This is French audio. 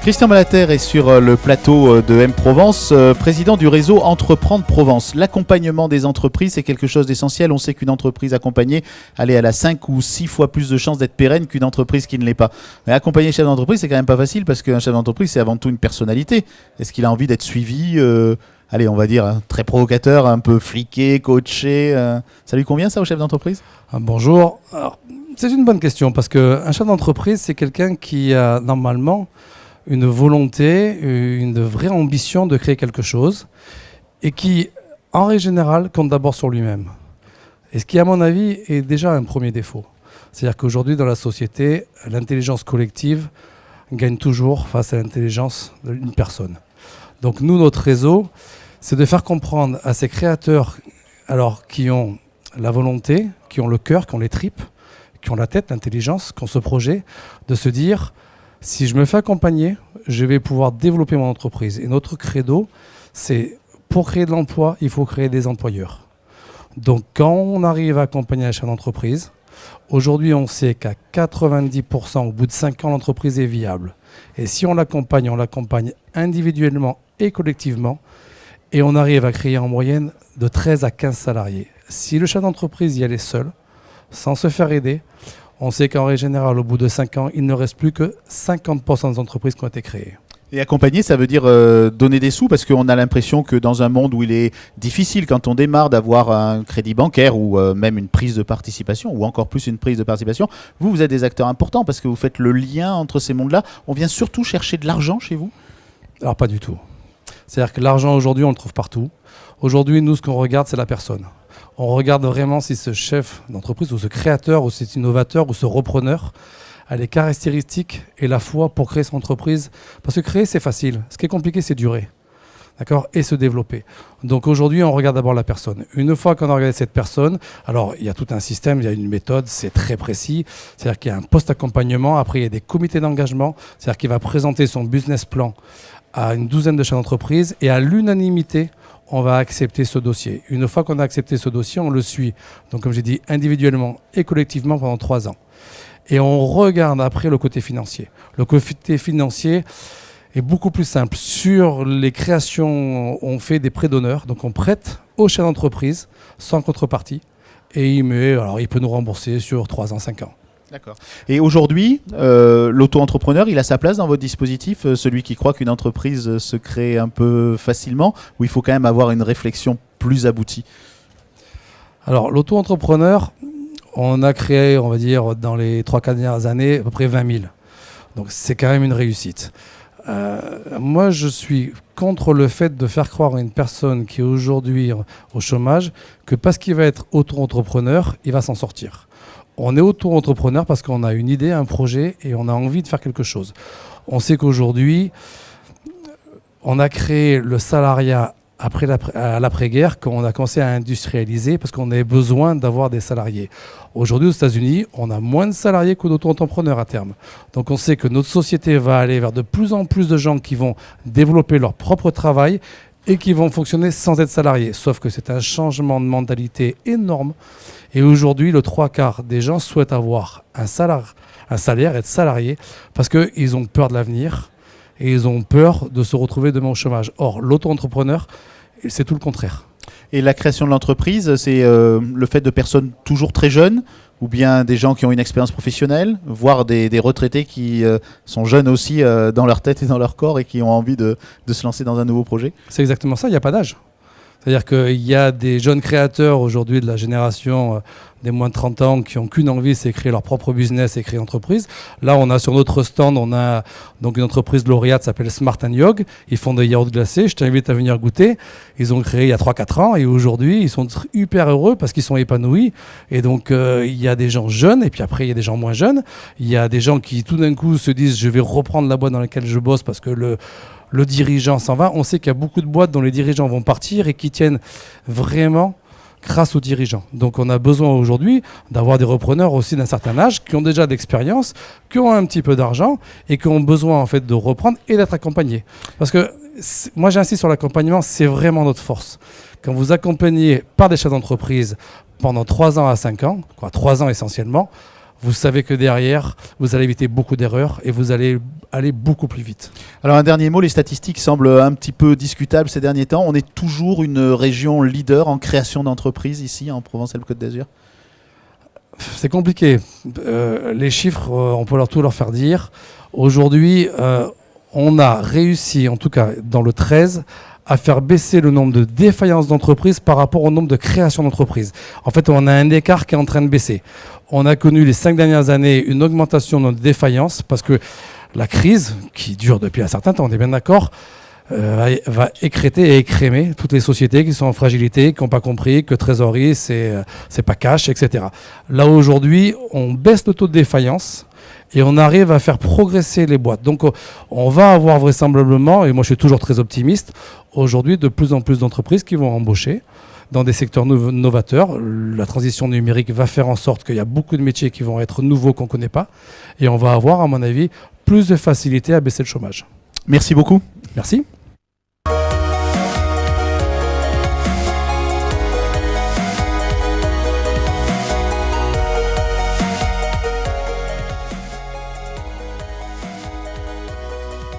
Christian Malater est sur le plateau de M-Provence, président du réseau Entreprendre Provence. L'accompagnement des entreprises, c'est quelque chose d'essentiel. On sait qu'une entreprise accompagnée, elle a 5 ou 6 fois plus de chances d'être pérenne qu'une entreprise qui ne l'est pas. Mais accompagner un chef d'entreprise, c'est quand même pas facile parce qu'un chef d'entreprise, c'est avant tout une personnalité. Est-ce qu'il a envie d'être suivi allez, on va dire, très provocateur, un peu fliqué, coaché. Ça lui convient ça au chef d'entreprise ? Bonjour. Alors, c'est une bonne question parce qu'un chef d'entreprise, c'est quelqu'un qui a normalement une volonté, une vraie ambition de créer quelque chose et qui, en règle générale, compte d'abord sur lui-même. Et ce qui, à mon avis, est déjà un premier défaut. C'est-à-dire qu'aujourd'hui, dans la société, l'intelligence collective gagne toujours face à l'intelligence d'une personne. Donc nous, notre réseau, c'est de faire comprendre à ces créateurs alors, qui ont la volonté, qui ont le cœur, qui ont les tripes, qui ont la tête, l'intelligence, qui ont ce projet, de se dire, si je me fais accompagner, je vais pouvoir développer mon entreprise. Et notre credo, c'est pour créer de l'emploi, il faut créer des employeurs. Donc quand on arrive à accompagner un chef d'entreprise, aujourd'hui on sait qu'à 90%, au bout de 5 ans, l'entreprise est viable. Et si on l'accompagne individuellement et collectivement, et on arrive à créer en moyenne de 13 à 15 salariés. Si le chef d'entreprise y allait seul, sans se faire aider, on sait qu'en règle générale, au bout de 5 ans, il ne reste plus que 50% des entreprises qui ont été créées. Et accompagner, ça veut dire donner des sous parce qu'on a l'impression que dans un monde où il est difficile quand on démarre d'avoir un crédit bancaire ou même une prise de participation ou encore plus une prise de participation, vous êtes des acteurs importants parce que vous faites le lien entre ces mondes-là. On vient surtout chercher de l'argent chez vous ? Alors pas du tout. C'est-à-dire que l'argent aujourd'hui, on le trouve partout. Aujourd'hui, nous, ce qu'on regarde, c'est la personne. On regarde vraiment si ce chef d'entreprise ou ce créateur ou cet innovateur ou ce repreneur a les caractéristiques et la foi pour créer son entreprise. Parce que créer, c'est facile. Ce qui est compliqué, c'est durer. D'accord ? Et se développer. Donc aujourd'hui, on regarde d'abord la personne. Une fois qu'on a regardé cette personne, alors il y a tout un système, il y a une méthode, c'est très précis. C'est-à-dire qu'il y a un post-accompagnement. Après, il y a des comités d'engagement. C'est-à-dire qu'il va présenter son business plan à une douzaine de chefs d'entreprise et à l'unanimité, on va accepter ce dossier. Une fois qu'on a accepté ce dossier, on le suit. Donc comme j'ai dit, individuellement et collectivement pendant 3 ans. Et on regarde après le côté financier. Le côté financier est beaucoup plus simple. Sur les créations, on fait des prêts d'honneur. Donc on prête au chef d'entreprise sans contrepartie. Et il peut nous rembourser sur 3 ans, 5 ans. D'accord. Et aujourd'hui, l'auto-entrepreneur, il a sa place dans votre dispositif, celui qui croit qu'une entreprise se crée un peu facilement, ou il faut quand même avoir une réflexion plus aboutie ? Alors, l'auto-entrepreneur, on a créé, on va dire, dans les 3-4 dernières années, à peu près 20 000. Donc, c'est quand même une réussite. Moi, je suis contre le fait de faire croire à une personne qui est aujourd'hui au chômage que parce qu'il va être auto-entrepreneur, il va s'en sortir. On est auto-entrepreneur parce qu'on a une idée, un projet et on a envie de faire quelque chose. On sait qu'aujourd'hui, on a créé le salariat à l'après-guerre quand on a commencé à industrialiser parce qu'on avait besoin d'avoir des salariés. Aujourd'hui, aux États-Unis, on a moins de salariés que d'auto-entrepreneurs à terme. Donc on sait que notre société va aller vers de plus en plus de gens qui vont développer leur propre travail et qui vont fonctionner sans être salariés. Sauf que c'est un changement de mentalité énorme. Et aujourd'hui, le 3/4 des gens souhaitent avoir un salaire, être salarié, parce qu'ils ont peur de l'avenir et ils ont peur de se retrouver demain au chômage. Or, l'auto-entrepreneur, c'est tout le contraire. Et la création de l'entreprise, c'est le fait de personnes toujours très jeunes ou bien des gens qui ont une expérience professionnelle, voire des retraités qui sont jeunes aussi dans leur tête et dans leur corps et qui ont envie de se lancer dans un nouveau projet ? C'est exactement ça, il n'y a pas d'âge. C'est-à-dire qu'il y a des jeunes créateurs aujourd'hui de la génération des moins de 30 ans qui n'ont qu'une envie, c'est créer leur propre business et créer une entreprise. Là, on a sur notre stand, on a donc une entreprise lauréate qui s'appelle Smart & Yog. Ils font des yaourts glacés, je t'invite à venir goûter. Ils ont créé il y a 3-4 ans et aujourd'hui, ils sont hyper heureux parce qu'ils sont épanouis. Et donc, il y a des gens jeunes et puis après, il y a des gens moins jeunes. Il y a des gens qui tout d'un coup se disent « je vais reprendre la boîte dans laquelle je bosse parce que le dirigeant s'en va ». On sait qu'il y a beaucoup de boîtes dont les dirigeants vont partir et qui tiennent vraiment grâce aux dirigeants. Donc on a besoin aujourd'hui d'avoir des repreneurs aussi d'un certain âge qui ont déjà d'expérience, qui ont un petit peu d'argent et qui ont besoin en fait de reprendre et d'être accompagnés. Parce que moi j'insiste sur l'accompagnement, c'est vraiment notre force. Quand vous accompagnez par des chefs d'entreprise pendant 3 ans à 5 ans, 3 ans essentiellement, vous savez que derrière, vous allez éviter beaucoup d'erreurs et vous allez aller beaucoup plus vite. Alors un dernier mot, les statistiques semblent un petit peu discutables ces derniers temps. On est toujours une région leader en création d'entreprises ici en Provence-Alpes-Côte d'Azur. C'est compliqué. Les chiffres, on peut tout leur faire dire. Aujourd'hui, on a réussi, en tout cas dans le 13, à faire baisser le nombre de défaillances d'entreprises par rapport au nombre de créations d'entreprises. En fait, on a un écart qui est en train de baisser. On a connu les 5 dernières années une augmentation de notre défaillance parce que la crise, qui dure depuis un certain temps, on est bien d'accord, va écréter et écrémer toutes les sociétés qui sont en fragilité, qui n'ont pas compris que trésorerie, c'est pas cash, etc. Là, aujourd'hui, on baisse le taux de défaillance et on arrive à faire progresser les boîtes. Donc, on va avoir vraisemblablement, et moi je suis toujours très optimiste, aujourd'hui de plus en plus d'entreprises qui vont embaucher dans des secteurs novateurs. La transition numérique va faire en sorte qu'il y a beaucoup de métiers qui vont être nouveaux qu'on ne connaît pas. Et on va avoir, à mon avis, plus de facilité à baisser le chômage. Merci beaucoup. Merci.